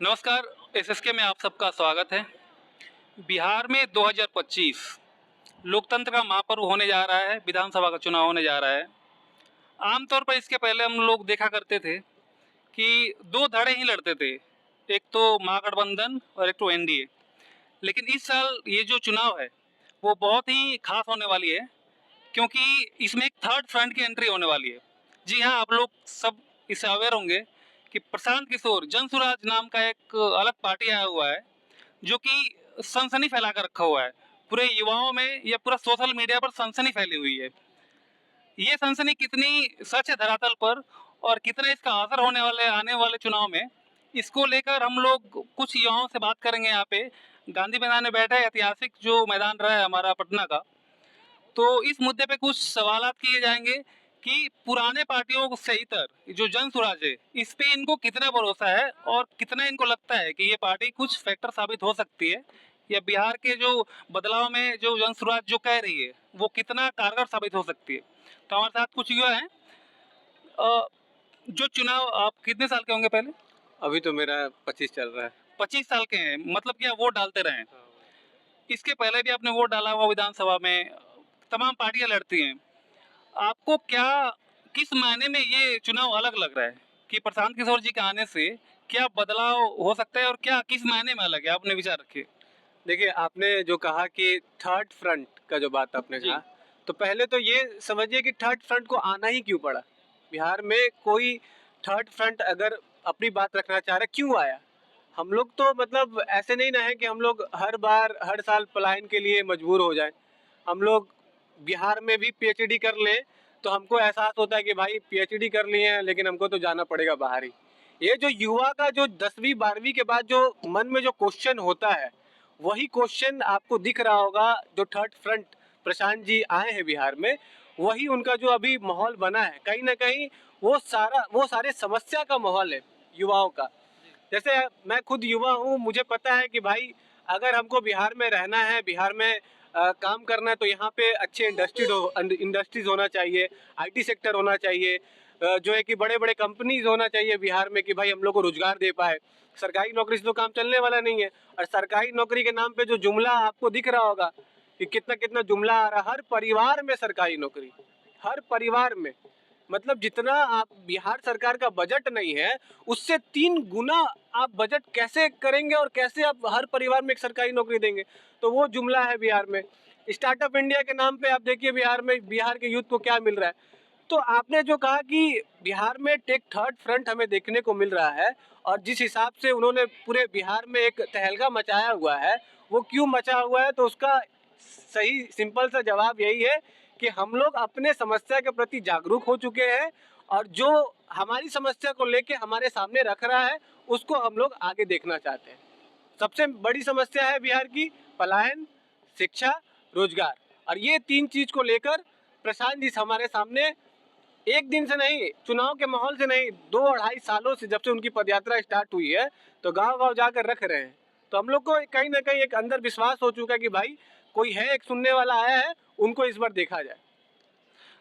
नमस्कार। एसएसके में आप सबका स्वागत है। बिहार में 2025 लोकतंत्र का महापर्व होने जा रहा है। विधानसभा का चुनाव होने जा रहा है। आमतौर पर इसके पहले हम लोग देखा करते थे कि दो धड़े ही लड़ते थे, एक तो महागठबंधन और एक तो एनडीए। लेकिन इस साल ये जो चुनाव है वो बहुत ही खास होने वाली है, क्योंकि इसमें एक थर्ड फ्रंट की एंट्री होने वाली है। जी हाँ, आप लोग सब इससे अवेयर होंगे कि प्रशांत किशोर जन सुराज नाम का एक अलग पार्टी आया हुआ है, जो कि सनसनी फैला कर रखा हुआ है। पूरे युवाओं में या पूरा सोशल मीडिया पर सनसनी फैली हुई है। ये सनसनी कितनी सच है धरातल पर और कितना इसका असर होने वाले आने वाले चुनाव में, इसको लेकर हम लोग कुछ युवाओं से बात करेंगे। यहाँ पे गांधी मैदान में बैठा है, ऐतिहासिक जो मैदान रहा है हमारा पटना का। तो इस मुद्दे पे कुछ सवालात किए जाएंगे कि पुराने पार्टियों से इतर जो जन सुराज है, इस पे इनको कितना भरोसा है और कितना इनको लगता है कि ये पार्टी कुछ फैक्टर साबित हो सकती है, या बिहार के जो बदलाव में जो जन सुराज जो कह रही है वो कितना कारगर साबित हो सकती है। तो हमारे साथ कुछ युवा हैं। जो चुनाव, आप कितने साल के होंगे पहले? अभी तो मेरा 25 चल रहा है। 25 साल के हैं, मतलब क्या वोट डालते रहे हैं? इसके पहले भी आपने वोट डाला हुआ विधानसभा में, तमाम पार्टियां लड़ती हैं। आपको क्या, किस मायने में ये चुनाव अलग लग रहा है कि प्रशांत किशोर जी के आने से क्या बदलाव हो सकता है और क्या किस मायने में अलग है? आपने विचार रखिए। देखिए, आपने जो कहा कि थर्ड फ्रंट का जो बात आपने जी। कहा, तो पहले तो ये समझिए कि थर्ड फ्रंट को आना ही क्यों पड़ा। बिहार में कोई थर्ड फ्रंट अगर अपनी बात रखना चाह रहा है, क्यों आया? हम लोग तो मतलब ऐसे नहीं ना है कि हम लोग हर बार हर साल पलायन के लिए मजबूर हो जाएं। हम लोग बिहार में भी पीएचडी कर लें तो हमको एहसास होता है कि भाई पीएचडी कर लिए हैं, लेकिन हमको तो जाना पड़ेगा बाहर ही। ये जो युवा का जो 10वीं 12वीं के बाद जो मन में जो क्वेश्चन होता है, वही क्वेश्चन आपको दिख रहा होगा। जो थर्ड फ्रंट प्रशांत जी आए हैं बिहार में, वही उनका जो अभी माहौल बना है, कहीं ना कहीं वो सारे समस्या का माहौल है युवाओं का। जैसे मैं खुद युवा हूँ, मुझे पता है कि भाई अगर हमको बिहार में रहना है, बिहार में काम करना है, तो यहाँ पे अच्छे इंडस्ट्रीज होना चाहिए, आईटी सेक्टर होना चाहिए, जो है कि बड़े बड़े कंपनीज होना चाहिए बिहार में, कि भाई हम लोग को रोजगार दे पाए। सरकारी नौकरी से तो काम चलने वाला नहीं है। और सरकारी नौकरी के नाम पे जो जुमला आपको दिख रहा होगा कि कितना कितना जुमला आ रहा, हर परिवार में सरकारी नौकरी, हर परिवार में। मतलब जितना आप बिहार सरकार का बजट नहीं है, उससे 3 गुना आप बजट कैसे करेंगे और कैसे आप हर परिवार में एक सरकारी नौकरी देंगे? तो वो जुमला है बिहार में। स्टार्टअप इंडिया के नाम पे आप देखिए बिहार में, बिहार के यूथ को क्या मिल रहा है। तो आपने जो कहा कि बिहार में टेक थर्ड फ्रंट हमें देखने को मिल रहा है, और जिस हिसाब से उन्होंने पूरे बिहार में एक तहलका मचाया हुआ है, वो क्यों मचा हुआ है? तो उसका सही सिंपल सा जवाब यही है कि हम लोग अपने समस्या के प्रति जागरूक हो चुके हैं, और जो हमारी समस्या को लेके हमारे सामने रख रहा है, उसको हम लोग आगे देखना चाहते हैं। सबसे बड़ी समस्या है बिहार की पलायन, शिक्षा, रोजगार। और ये 3 चीज को लेकर प्रशांत जी हमारे सामने एक दिन से नहीं, चुनाव के माहौल से नहीं, 2 अढ़ाई सालों से, जब से उनकी पदयात्रा स्टार्ट हुई है, तो गांव गांव जाकर रख रहे हैं। तो हम लोग को कहीं ना कहीं एक अंदर विश्वास हो चुका है कि भाई कोई है, एक सुनने वाला आया है, उनको इस बार देखा जाए।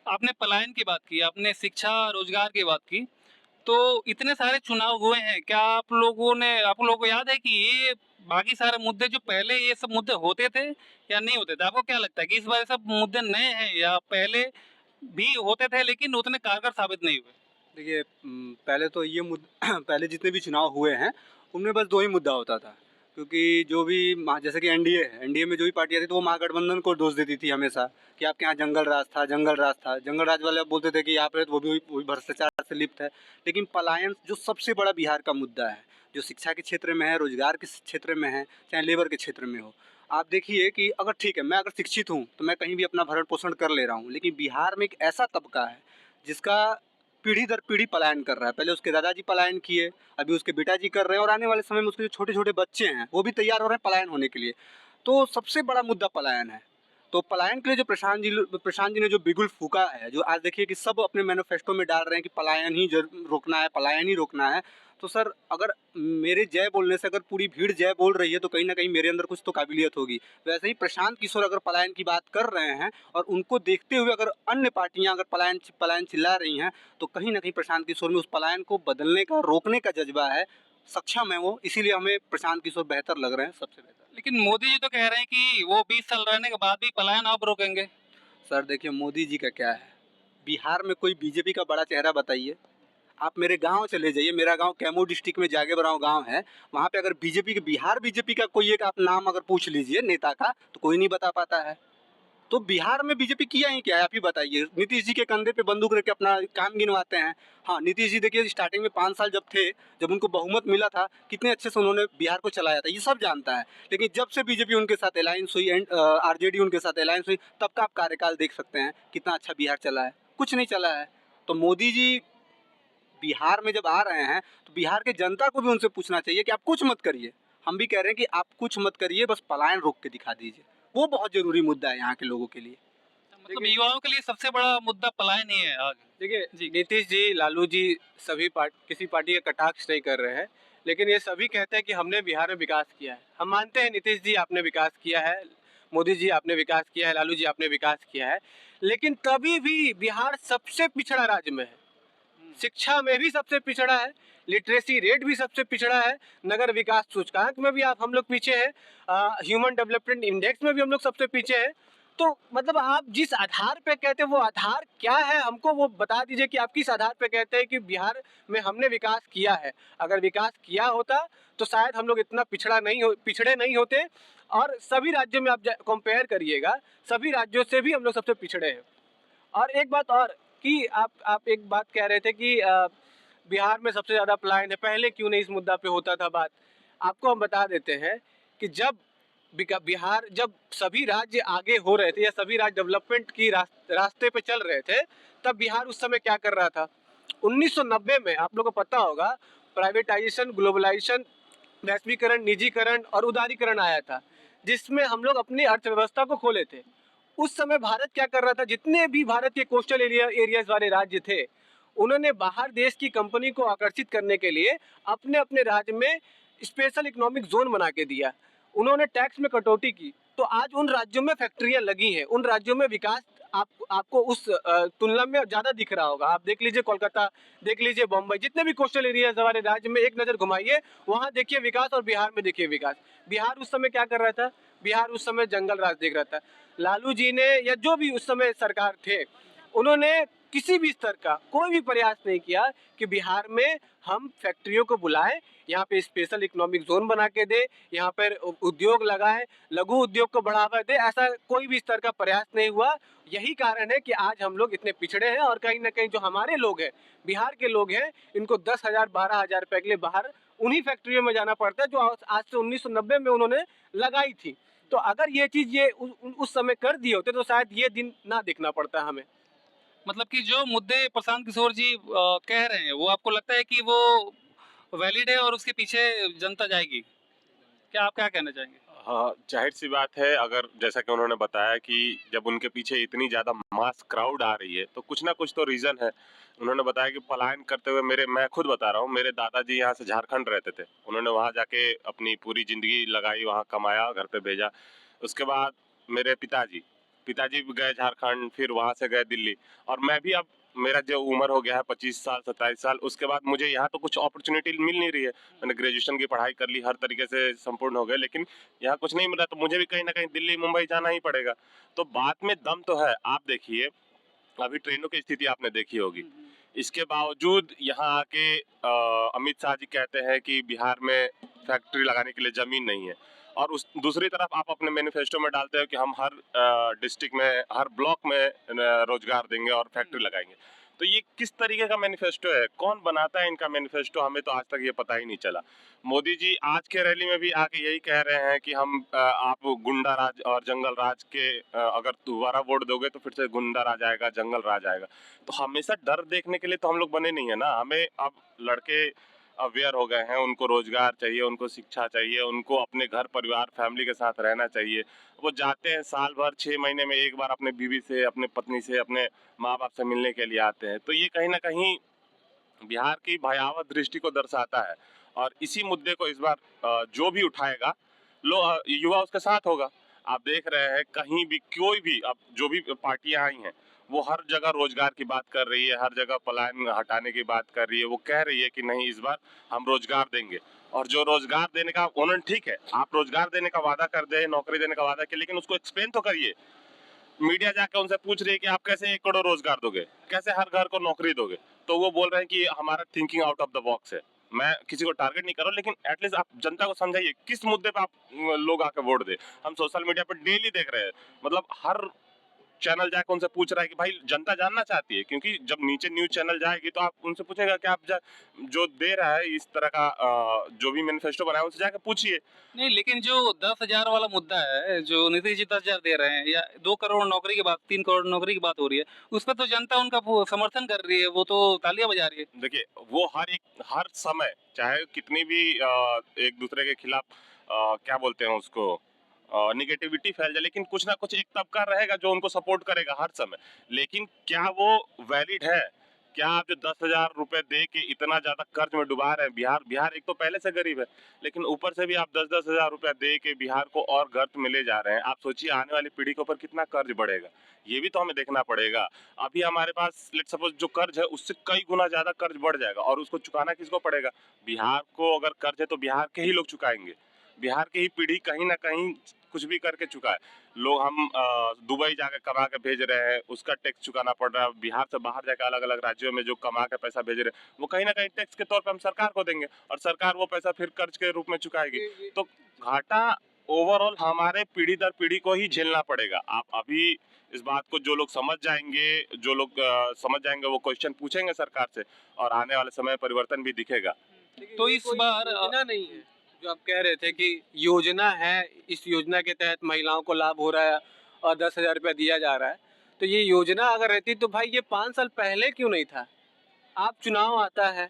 आपने पलायन की बात की, आपने शिक्षा रोजगार की बात की, तो इतने सारे चुनाव हुए हैं, क्या आप लोगों को याद है कि ये बाकी सारे मुद्दे जो पहले ये सब मुद्दे होते थे या नहीं होते थे? आपको क्या लगता है कि इस बार ये सब मुद्दे नए हैं या पहले भी होते थे लेकिन उतने कारगर साबित नहीं हुए? देखिए, पहले तो ये पहले जितने भी चुनाव हुए हैं उनमें बस दो ही मुद्दा होता था। क्योंकि जो भी जैसे कि एनडीए है, एनडीए में जो भी पार्टियाँ थी तो वो महागठबंधन को दोष देती थी हमेशा कि आपके यहाँ जंगल राज था, जंगल राज था। जंगल राज वाले अब बोलते थे कि यहाँ पे तो वो भी भ्रष्टाचार से लिप्त है। लेकिन पलायन जो सबसे बड़ा बिहार का मुद्दा है, जो शिक्षा के क्षेत्र में है, रोजगार के क्षेत्र में है, चाहे लेबर के क्षेत्र में हो। आप देखिए कि अगर ठीक है, मैं अगर शिक्षित हूँ तो मैं कहीं भी अपना भरण पोषण कर ले रहा हूँ, लेकिन बिहार में एक ऐसा तबका है जिसका पीढ़ी दर पीढ़ी पलायन कर रहा है। पहले उसके दादाजी पलायन किए, अभी उसके पिताजी कर रहे हैं, और आने वाले समय में उसके जो छोटे छोटे बच्चे हैं वो भी तैयार हो रहे हैं पलायन होने के लिए। तो सबसे बड़ा मुद्दा पलायन है। तो पलायन के लिए जो प्रशांत जी ने जो बिगुल फूका है, जो आज देखिए कि सब अपने मैनिफेस्टो में डाल रहे हैं कि पलायन ही रोकना है, पलायन ही रोकना है। तो सर, अगर मेरे जय बोलने से अगर पूरी भीड़ जय बोल रही है तो कहीं ना कहीं मेरे अंदर कुछ तो काबिलियत होगी। वैसे ही प्रशांत किशोर अगर पलायन की बात कर रहे हैं और उनको देखते हुए अगर अन्य पार्टियां अगर पलायन चिल्ला रही हैं, तो कहीं ना कहीं प्रशांत किशोर में उस पलायन को बदलने का, रोकने का जज्बा है। सक्षम है वो, इसीलिए हमें प्रशांत किशोर बेहतर लग रहे हैं, सबसे बेहतर। लेकिन मोदी जी तो कह रहे हैं कि वो 20 साल रहने के बाद भी पलायन आप रोकेंगे। सर देखिए, मोदी जी का क्या है, बिहार में कोई बीजेपी का बड़ा चेहरा बताइए। आप मेरे गांव चले जाइए, मेरा गांव कैमूर डिस्ट्रिक्ट में जागे बराव गांव है, वहाँ पे अगर बीजेपी के, बिहार बीजेपी का कोई एक आप नाम अगर पूछ लीजिए नेता का, तो कोई नहीं बता पाता है। तो बिहार में बीजेपी किया ही क्या है, आप ही बताइए। नीतीश जी के कंधे पे बंदूक रख के अपना काम गिनवाते हैं। हाँ, नीतीश जी देखिए स्टार्टिंग में 5 साल जब थे, जब उनको बहुमत मिला था, कितने अच्छे से उन्होंने बिहार को चलाया था, ये सब जानता है। लेकिन जब से बीजेपी उनके साथ अलायंस हुई एंड आरजेडी उनके साथ अलायंस हुई, तब का आप कार्यकाल देख सकते हैं कितना अच्छा बिहार चला है। कुछ नहीं चला है। तो मोदी जी बिहार में जब आ रहे हैं, तो बिहार के जनता को भी उनसे पूछना चाहिए कि आप कुछ मत करिए। हम भी कह रहे हैं कि आप कुछ मत करिए, बस पलायन रोक के दिखा दीजिए। वो बहुत जरूरी मुद्दा है यहाँ के लोगों के लिए। मतलब युवाओं के लिए सबसे बड़ा मुद्दा पलायन ही है आज। देखिए जी। नीतीश जी, लालू जी सभी किसी पार्टी का कटाक्ष नहीं कर रहे हैं, लेकिन ये सभी कहते हैं कि हमने बिहार में विकास किया है। हम मानते हैं नीतीश जी आपने विकास किया है, मोदी जी आपने विकास किया है, लालू जी आपने विकास किया है, लेकिन तभी भी बिहार सबसे पिछड़ा राज्य में है। शिक्षा में भी सबसे पिछड़ा है, लिटरेसी रेट भी सबसे पिछड़ा है, नगर विकास सूचकांक में भी हम लोग पीछे हैं, ह्यूमन डेवलपमेंट इंडेक्स में भी हम लोग सबसे पीछे हैं। तो मतलब आप जिस आधार पे कहते हैं वो आधार क्या है, हमको वो बता दीजिए कि आप किस आधार पे कहते हैं कि बिहार में हमने विकास किया है। अगर विकास किया होता तो शायद हम लोग इतना पिछड़े नहीं होते। और सभी राज्यों में आप कंपेयर करिएगा, सभी राज्यों से भी हम लोग सबसे पिछड़े हैं। और एक बात और कि आप एक बात कह रहे थे कि बिहार में सबसे ज़्यादा पलायन है, पहले क्यों नहीं इस मुद्दा पे होता था बात। आपको हम बता देते हैं कि जब बिहार, जब सभी राज्य आगे हो रहे थे या सभी राज्य डेवलपमेंट की रास्ते पे चल रहे थे, तब बिहार उस समय क्या कर रहा था। 1990 में आप लोगों को पता होगा, प्राइवेटाइजेशन, ग्लोबलाइजेशन, वैश्वीकरण, निजीकरण और उदारीकरण आया था, जिसमें हम लोग अपनी अर्थव्यवस्था को खोले थे। उस समय भारत क्या कर रहा था, जितने भी भारत के कोस्टल एरियाज वाले राज्य थे, उन्होंने बाहर देश की कंपनी को आकर्षित करने के लिए अपने अपने राज्य में स्पेशल इकोनॉमिक जोन बना के दिया। उन्होंने टैक्स में कटौती की, तो आज उन राज्यों में फैक्ट्रियां लगी हैं, उन राज्यों में विकास आपको उस तुलना में ज़्यादा दिख रहा होगा। आप देख लीजिए कोलकाता, देख लीजिए बम्बई, जितने भी कोस्टल एरियाज हमारे राज्य में एक नज़र घुमाइए, वहाँ देखिए विकास, और बिहार में देखिए विकास। बिहार उस समय क्या कर रहा था, बिहार उस समय जंगल राज देख रहा था। लालू जी ने या जो भी उस समय सरकार थे, उन्होंने किसी भी स्तर का कोई भी प्रयास नहीं किया कि बिहार में हम फैक्ट्रियों को बुलाएं, यहाँ पे स्पेशल इकोनॉमिक जोन बना के दे, यहाँ पर उद्योग लगाएं, लघु उद्योग को बढ़ावा दे। ऐसा कोई भी स्तर का प्रयास नहीं हुआ। यही कारण है कि आज हम लोग इतने पिछड़े हैं। और कहीं ना कहीं जो हमारे लोग हैं, बिहार के लोग हैं, इनको 10,000 12,000 रुपए के लिए बाहर उन्हीं फैक्ट्रियों में जाना पड़ता है जो आज से 1990 में उन्होंने लगाई थी। तो अगर ये चीज़ ये उस समय कर दिए होते तो शायद ये दिन ना देखना पड़ता हमें। मतलब कि जो मुद्दे प्रशांत किशोर जी कह रहे हैं, वो आपको लगता है कि वो वैलिड है और उसके पीछे जनता जाएगी? क्या आप क्या कहना चाहेंगे? हाँ, जाहिर सी बात है। अगर जैसा कि उन्होंने बताया कि जब उनके पीछे इतनी ज़्यादा मास क्राउड आ रही है, तो कुछ ना कुछ तो रीज़न है। उन्होंने बताया कि पलायन करते हुए, मैं खुद बता रहा हूँ, मेरे दादाजी यहाँ से झारखंड रहते थे। उन्होंने वहाँ जाके अपनी पूरी ज़िंदगी लगाई, वहाँ कमाया, घर पे भेजा। उसके बाद मेरे पिताजी भी गए झारखंड, फिर वहाँ से गए दिल्ली। और मैं भी, अब मेरा जो उम्र हो गया है 25 साल 27 साल, उसके बाद मुझे यहाँ तो कुछ अपॉर्चुनिटी मिल नहीं रही है। मैंने ग्रेजुएशन की पढ़ाई कर ली, हर तरीके से संपूर्ण हो गए, लेकिन यहाँ कुछ नहीं मिला, तो मुझे भी कहीं ना कहीं दिल्ली मुंबई जाना ही पड़ेगा। तो बात में दम तो है। आप देखिए, अभी ट्रेनों की स्थिति आपने देखी होगी। इसके बावजूद यहाँ आके अमित शाह जी कहते हैं कि बिहार में फैक्ट्री लगाने के लिए ज़मीन नहीं है, और उस दूसरी तरफ आप अपने मैनिफेस्टो में डालते हो कि हम हर डिस्ट्रिक्ट में, हर ब्लॉक में रोजगार देंगे और फैक्ट्री लगाएंगे। तो ये किस तरीके का मैनिफेस्टो है? कौन बनाता है इनका मैनिफेस्टो? हमें तो आज तक ये पता ही नहीं चला। मोदी जी आज के रैली में भी आके यही कह रहे हैं कि हम आप गुंडा राज और जंगल राज के अगर दोबारा वोट दोगे तो फिर से गुंडा राज आएगा, जंगल राज आएगा। तो हमेशा डर देखने के लिए तो हम लोग बने नहीं है ना। हमें अब लड़के अवेयर हो गए हैं, उनको रोजगार चाहिए, उनको शिक्षा चाहिए, उनको अपने घर परिवार फैमिली के साथ रहना चाहिए। वो जाते हैं साल भर 6 महीने में एक बार अपने बीवी से, अपने पत्नी से, अपने माँ बाप से मिलने के लिए आते हैं। तो ये कहीं ना कहीं बिहार की भयावह दृष्टि को दर्शाता है। और इसी मुद्दे को इस बार जो भी उठाएगा, युवा उसके साथ होगा। आप देख रहे हैं कहीं भी, कोई भी, अब जो भी पार्टियां आई हैं वो हर जगह रोजगार की बात कर रही है, हर जगह पलायन हटाने की बात कर रही है। वो कह रही है कि नहीं इस बार हम रोजगार देंगे, और जो रोजगार देने का उन्होंने, ठीक है आप रोजगार देने का वादा कर दे, नौकरी देने का वादा किया, लेकिन उसको एक्सप्लेन तो करिए। मीडिया जाके उनसे पूछ रही है कि आप कैसे 1 करोड़ रोजगार दोगे, कैसे हर घर को नौकरी दोगे, तो वो बोल रहे हैं कि हमारा thinking out of the box है। मैं किसी को टारगेट नहीं कर रहा, लेकिन एटलीस्ट आप जनता को समझाइए किस मुद्दे पे आप लोग आके वोट दे। हम सोशल मीडिया पर डेली देख रहे हैं, मतलब हर चैनल जाके उनसे पूछ रहा है कि भाई जनता जानना चाहती है, क्योंकि जब नीचे न्यूज चैनल जाएगी तो आप उनसे पूछेगा कि आप जो दे रहा है इस तरह का जो भी मैनिफेस्टो बनाया उनसे जाके पूछिए। नहीं, लेकिन जो 10,000 वाला मुद्दा है, जो नीतीश जी 10,000 दे रहे हैं, या 2 करोड़ नौकरी की बात, 3 करोड़ नौकरी की बात हो रही है, उस पर तो जनता उनका समर्थन कर रही है, वो तो तालियां बजा रही है। देखिए वो हर समय चाहे कितनी भी एक दूसरे के खिलाफ क्या बोलते हैं उसको निगेटिविटी फैल जाए, लेकिन कुछ ना कुछ एक तबका रहेगा जो उनको सपोर्ट करेगा हर समय। लेकिन क्या वो वैलिड है? क्या आप जो 10,000 रुपए दे के इतना ज्यादा कर्ज में डुबा रहे हैं बिहार एक तो पहले से गरीब है, लेकिन ऊपर से भी आप 10-10 हजार रुपया दे के बिहार को और गर्त में ले जा रहे हैं। आप सोचिए आने वाली पीढ़ी के ऊपर कितना कर्ज बढ़ेगा, ये भी तो हमें देखना पड़ेगा। अभी हमारे पास लेट्स सपोज जो कर्ज है उससे कई गुना ज्यादा कर्ज बढ़ जाएगा, और उसको चुकाना किसको पड़ेगा? बिहार को अगर कर्ज है तो बिहार के ही लोग चुकाएंगे, बिहार की ही पीढ़ी कहीं ना कहीं कुछ भी करके चुकाए। लोग हम दुबई जाके कमा के भेज रहे हैं, उसका टैक्स चुकाना पड़ रहा है। बिहार से बाहर जाके अलग अलग राज्यों में जो कमा के पैसा भेज रहे हैं वो कहीं ना कहीं टैक्स के तौर पे हम सरकार को देंगे, और सरकार वो पैसा फिर कर्ज के रूप में चुकाएगी। तो घाटा ओवरऑल हमारे पीढ़ी दर पीढ़ी को ही झेलना पड़ेगा। आप अभी इस बात को जो लोग समझ जाएंगे, समझ जाएंगे वो क्वेश्चन पूछेंगे सरकार से, और आने वाले समय परिवर्तन भी दिखेगा। तो इस बार योजना नहीं है जो आप कह रहे थे कि योजना है, इस योजना के तहत महिलाओं को लाभ हो रहा है और 10,000 रुपया दिया जा रहा है, तो ये योजना अगर रहती तो भाई ये 5 साल पहले क्यों नहीं था? आप चुनाव आता है,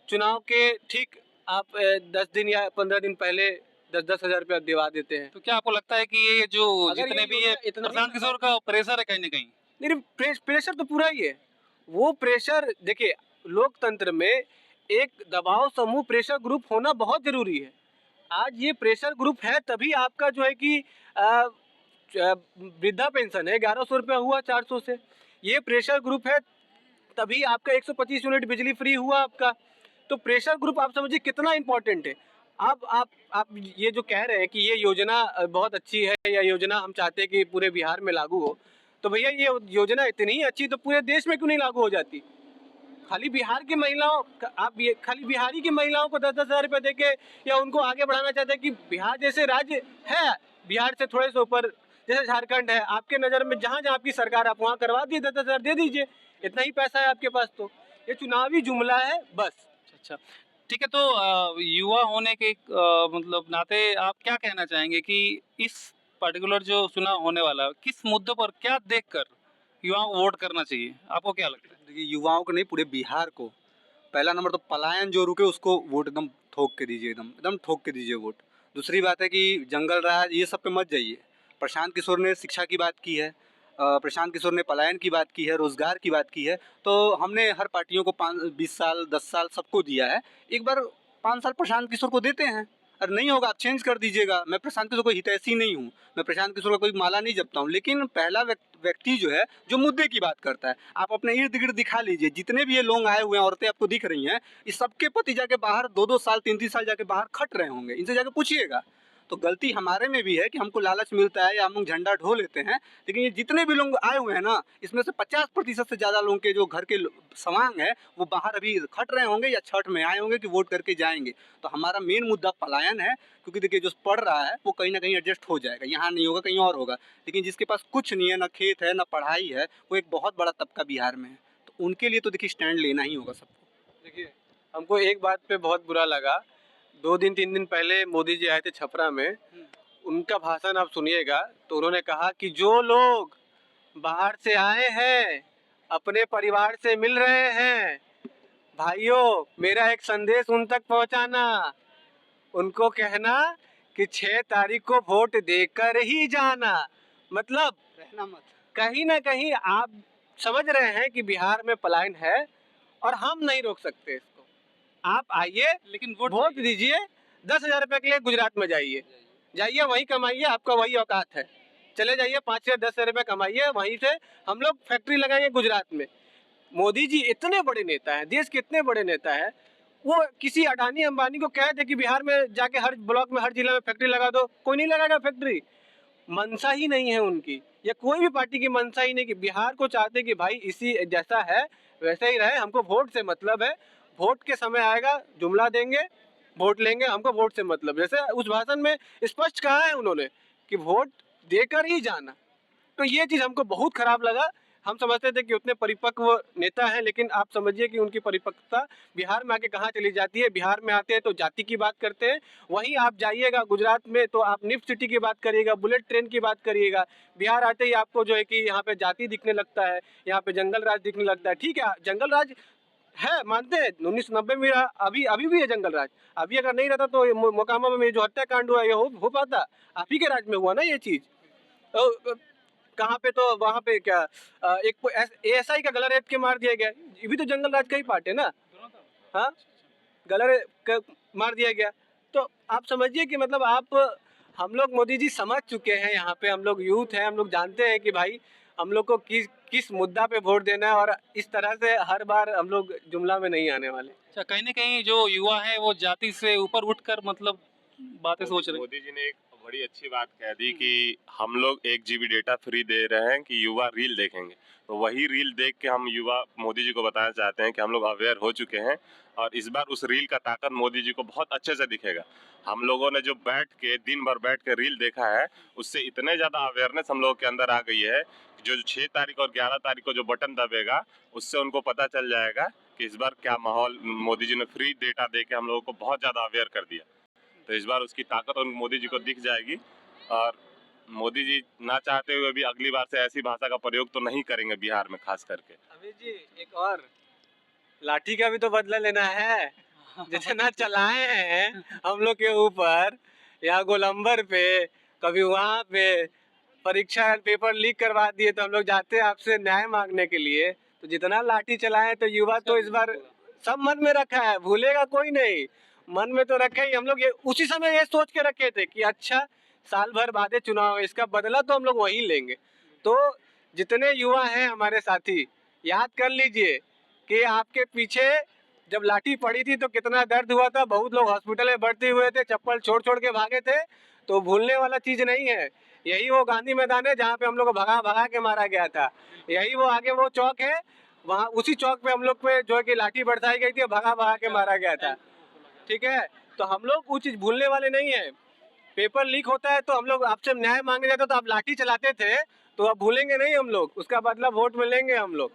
चुनाव के ठीक आप 10 दिन या 15 दिन पहले 10-10 हजार रुपया दिवा देते हैं। तो क्या आपको लगता है कि ये जो अगर जितने ये भी ये योजना इतना ही प्रशांत किशोर का प्रेशर है कहीं ना कहीं? नहीं, प्रेशर तो पूरा ही है। वो प्रेशर देखिए, लोकतंत्र में एक दबाव समूह प्रेशर ग्रुप होना बहुत जरूरी है। आज ये प्रेशर ग्रुप है तभी आपका जो है कि वृद्धा पेंशन है 1100 रुपया हुआ 400 से। ये प्रेशर ग्रुप है तभी आपका 125 यूनिट बिजली फ्री हुआ आपका। तो प्रेशर ग्रुप आप समझिए कितना इम्पोर्टेंट है। आप ये जो कह रहे हैं कि ये योजना बहुत अच्छी है, या योजना हम चाहते हैं कि पूरे बिहार में लागू हो, तो भैया ये योजना इतनी ही अच्छी तो पूरे देश में क्यों नहीं लागू हो जाती? खाली बिहार की महिलाओं आप ये खाली बिहारी की महिलाओं को 10-10 हजार रुपये देके या उनको आगे बढ़ाना चाहते हैं कि बिहार जैसे राज्य है, बिहार से थोड़े से ऊपर जैसे झारखंड है, आपके नज़र में जहाँ जहाँ आपकी सरकार आप वहाँ करवा दिए, 10-10 हजार दे दीजिए, इतना ही पैसा है आपके पास। तो ये चुनावी जुमला है बस। अच्छा, ठीक है। तो युवा होने के मतलब नाते आप क्या कहना चाहेंगे कि इस पर्टिकुलर जो चुनाव होने वाला है, किस मुद्दों पर क्या देखकर युवाओं को वोट करना चाहिए? आपको क्या लगता है? देखिए युवाओं को नहीं, पूरे बिहार को पहला नंबर तो पलायन जो रुके उसको वोट एकदम ठोक के दीजिए, एकदम एकदम ठोक के दीजिए वोट। दूसरी बात है कि जंगल राज ये सब पे मत जाइए। प्रशांत किशोर ने शिक्षा की बात की है, प्रशांत किशोर ने पलायन की बात की है, रोजगार की बात की है। तो हमने हर पार्टियों को 20 साल 10 साल सबको दिया है, एक बार 5 साल प्रशांत किशोर को देते हैं। अरे नहीं होगा आप चेंज कर दीजिएगा। मैं प्रशांत किशोर कोई हितैषी नहीं हूँ, मैं प्रशांत किशोर का कोई माला नहीं जपता हूँ, लेकिन पहला व्यक्ति जो है जो मुद्दे की बात करता है, आप अपने इर्द गिर्द दिखा लीजिए। जितने भी ये लोग आए हुए हैं, औरतें आपको दिख रही हैं, इस सबके पति जाके बाहर 2-2 साल 3-3 साल जाके बाहर खट रहे होंगे, इनसे जाके पूछिएगा। तो गलती हमारे में भी है कि हमको लालच मिलता है या हम लोग झंडा ढो लेते हैं, लेकिन ये जितने भी लोग आए हुए हैं ना, इसमें से 50% से ज़्यादा लोगों के जो घर के सवांग है वो बाहर अभी खट रहे होंगे या छठ में आए होंगे कि वोट करके जाएंगे। तो हमारा मेन मुद्दा पलायन है, क्योंकि देखिए जो पढ़ रहा है वो कहीं ना कहीं एडजस्ट हो जाएगा, यहाँ नहीं होगा कहीं और होगा। लेकिन जिसके पास कुछ नहीं है, ना खेत है ना पढ़ाई है, वो एक बहुत बड़ा तबका बिहार में है, तो उनके लिए तो देखिए स्टैंड लेना ही होगा सबको। देखिए, हमको एक बात पे बहुत बुरा लगा, 2 दिन 3 दिन पहले मोदी जी आए थे छपरा में, उनका भाषण आप सुनिएगा। तो उन्होंने कहा कि जो लोग बाहर से आए हैं, अपने परिवार से मिल रहे हैं, भाइयों मेरा एक संदेश उन तक पहुंचाना, उनको कहना कि 6 तारीख को वोट देकर ही जाना। मतलब रहना मत। कहीं ना कहीं आप समझ रहे हैं कि बिहार में पलायन है और हम नहीं रोक सकते इसको। आप आइए, लेकिन वोट दीजिए, 10,000 रुपये के लिए गुजरात में जाइए, वहीं कमाइए, आपका वही औकात है। चले जाइए 5 या 10 रुपये कमाइए, वहीं से हम लोग फैक्ट्री लगाएंगे गुजरात में। मोदी जी इतने बड़े नेता हैं, देश के इतने बड़े नेता हैं, वो किसी अडानी अंबानी को कह दे कि बिहार में जाके हर ब्लॉक में हर जिला में फैक्ट्री लगा दो, कोई नहीं लगाएगा फैक्ट्री। मंशा ही नहीं है उनकी, या कोई भी पार्टी की मंशा ही नहीं कि बिहार को चाहते कि भाई इसी जैसा है वैसे ही रहे, हमको वोट से मतलब है, वोट के समय आएगा जुमला देंगे, वोट लेंगे, हमको वोट से मतलब। जैसे उस भाषण में स्पष्ट कहा है उन्होंने कि वोट देकर ही जाना। तो ये चीज़ हमको बहुत खराब लगा। हम समझते थे कि उतने परिपक्व नेता हैं, लेकिन आप समझिए कि उनकी परिपक्वता बिहार में आके कहाँ चली जाती है। बिहार में आते हैं तो जाति की बात करते हैं, वहीं आप जाइएगा गुजरात में तो आप निफ्ट सिटी की बात करिएगा, बुलेट ट्रेन की बात करिएगा। बिहार आते ही आपको जो है कि यहाँ पे जाति दिखने लगता है, यहाँ पे जंगल राज दिखने लगता है। ठीक है, जंगल राज है, मानते हैं 1990 में रहा, अभी भी है जंगल राज। अभी अगर नहीं रहता तो मोकामा में जो हत्याकांड हुआ ये हो पाता? आप ही के राज में हुआ ना ये चीज़। तो कहाँ पे, तो वहाँ पे क्या एक एएसआई का गला रेत के मार दिया गया, ये भी तो जंगल राज का ही पार्ट है ना। हाँ, मार दिया गया। तो आप समझिए कि मतलब हम लोग मोदी जी समझ चुके हैं, यहाँ पे हम लोग यूथ हैं, हम लोग जानते हैं कि भाई हम लोग को किस मुद्दा पे वोट देना है, और इस तरह से हर बार हम लोग जुमला में नहीं आने वाले। अच्छा, कहीं ना कहीं जो युवा है वो जाति से ऊपर उठकर मतलब बातें सोच रहे हैं। मोदी जी ने एक बड़ी अच्छी बात कह दी कि हम लोग 1 GB डेटा फ्री दे रहे हैं कि युवा रील देखेंगे। तो वही रील देख के हम युवा मोदी जी को बताना चाहते हैं कि हम लोग अवेयर हो चुके हैं, और इस बार उस रील का ताकत मोदी जी को बहुत अच्छे से दिखेगा। हम लोगों ने जो दिन भर बैठ के रील देखा है, उससे इतने ज़्यादा अवेयरनेस हम लोगों के अंदर आ गई है, जो 6 तारीख और 11 तारीख को जो बटन दबेगा, उससे उनको पता चल जाएगा कि इस बार क्या माहौल। मोदी जी ने फ्री डेटा दे के हम लोगों को बहुत ज़्यादा अवेयर कर दिया, तो इस बार उसकी ताकत उन मोदी जी को दिख जाएगी। और मोदी जी ना चाहते हुए भी अगली बार से ऐसी भाषा का प्रयोग तो नहीं करेंगे बिहार में खास करके। अमित जी, एक और लाठी का भी तो बदला लेना है। जितना चलाए हैं हम लोग के ऊपर, यहाँ गोलंबर पे, कभी वहाँ पे परीक्षा पेपर लीक करवा दिए, तो हम लोग जाते हैं आपसे न्याय मांगने के लिए। तो जितना लाठी चलाए तो युवा तो इस बार सब मन में रखा है, भूलेगा कोई नहीं, मन में तो रखे ही। हम लोग ये उसी समय ये सोच के रखे थे कि अच्छा साल भर बाद चुनाव है, इसका बदला तो हम लोग वही लेंगे। तो जितने युवा हैं हमारे साथी, याद कर लीजिए कि आपके पीछे जब लाठी पड़ी थी तो कितना दर्द हुआ था, बहुत लोग हॉस्पिटल में भर्ती हुए थे, चप्पल छोड़ छोड़ के भागे थे। तो भूलने वाला चीज नहीं है। यही वो गांधी मैदान है जहाँ पे हम लोग को भगा भगा के मारा गया था। यही वो आगे वो चौक है, वहाँ उसी चौक पे हम लोग पे जो है कि लाठी बरसाई गई थी, भगा भगा के मारा गया था। ठीक है, तो हम लोग वो चीज भूलने वाले नहीं है। पेपर लीक होता है तो हम लोग आपसे न्याय मांगने जाते तो आप लाठी चलाते थे, तो अब भूलेंगे नहीं हम लोग, उसका बदला वोट में लेंगे हम लोग।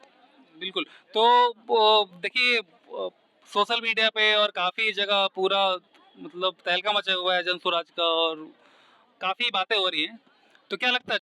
बिल्कुल। तो देखिए, सोशल मीडिया पे और काफ़ी जगह पूरा मतलब तहलका मचा हुआ है जन स्वराज का, और काफ़ी बातें हो रही हैं। तो क्या लगता है